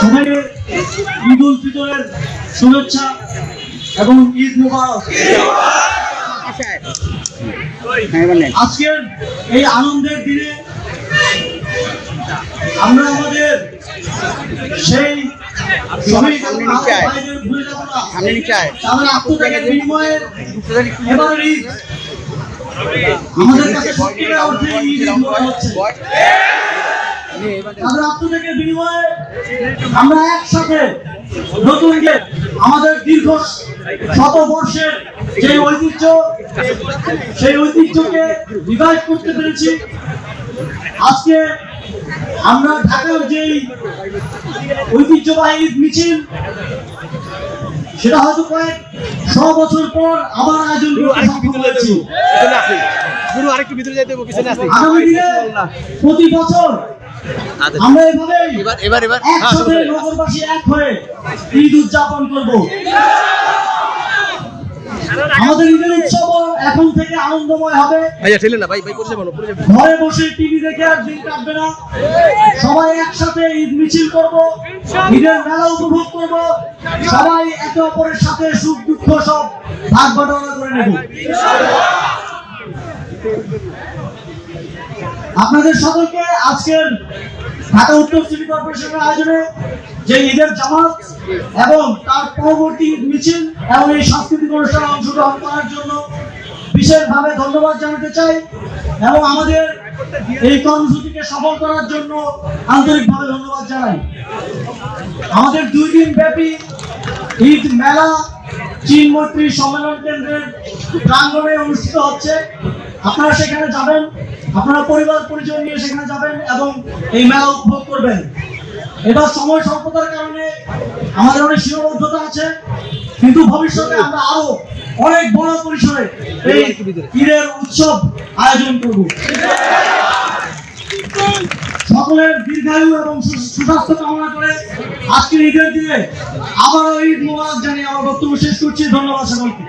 সবাইকে ঈদ উল ফিতরের শুভেচ্ছা এবং ঈদ মুবারক। আজকের এই আনন্দের দিনে আমরা আমাদের সেই শহীদ ভাইদের ভুলে যাব না, তাদের আত্মত্যাগের বিনিময়ে এবার ঈদ আমাদের কাছে সত্যিকার অর্থে ঈদ মনে হচ্ছে। তাদের আত্মত্যাগের বিনিময়ে আমরা একসাথে নতুন যে আমাদের দীর্ঘ শত বর্ষের যে ঐতিহ্য, সেই ঐতিহ্যকে রিভাইভ করতে পেরেছি। আজকে আমরা ঢাকার যেই ঐতিহ্যবাহী মিছিল, সেটা হয়তো কয়েক 100 বছর পর আবার আয়োজন করেছি। আগামী দিনে প্রতি বছর আমরা এভাবে একসাথে নগরবাসী এক হয়ে ঈদ উদযাপন করব। আমাদের ঈদের উৎসব এখন থেকে আনন্দময় হবে। ঘরে বসে টিভি দেখে আর দিন কাটবে না, সবাই একসাথে ঈদ মিছিল করব, ঈদের মেলা উপভোগ করব, সবাই একে অপরের সাথে সুখ দুঃখ সব ভাগ বাটোয়ারা করে নেব। আপনাদের সকলকে আজকের ঢাকা উত্তর সিটি কর্পোরেশনের আয়োজনে যে ঈদের জামাত এবং তার পরবর্তী মিছিল এবং এই সাংস্কৃতিক অনুষ্ঠানে অংশগ্রহণ করার জন্য বিশেষভাবে ধন্যবাদ জানাতে চাই এবং আমাদের এই কর্মসূচিকে সফল করার জন্য আন্তরিকভাবে ধন্যবাদ জানাই। আমাদের 2 দিন ব্যাপী ঈদ মেলা চীন মৈত্রী সম্মেলন কেন্দ্রের প্রাঙ্গণে অনুষ্ঠিত হচ্ছে। আপনারা সেখানে যাবেন, আপনারা পরিবার পরিচয় নিয়ে সেখানে যাবেন এবং এই মেলা উপভোগ করবেন। এবার সময় স্বল্পতার কারণে আমাদের অনেক সীমাবদ্ধতা আছে, কিন্তু ভবিষ্যতে আমরা আরো অনেক বড় পরিসরে এই ঈদের উৎসব আয়োজন করব। সকলের দীর্ঘায়ু এবং সুস্বাস্থ্য কামনা করে আজকের ঈদের দিনে আবারও ঈদ মোবারক জানিয়ে আমার বক্তব্য শেষ করছি। ধন্যবাদ সকলকে।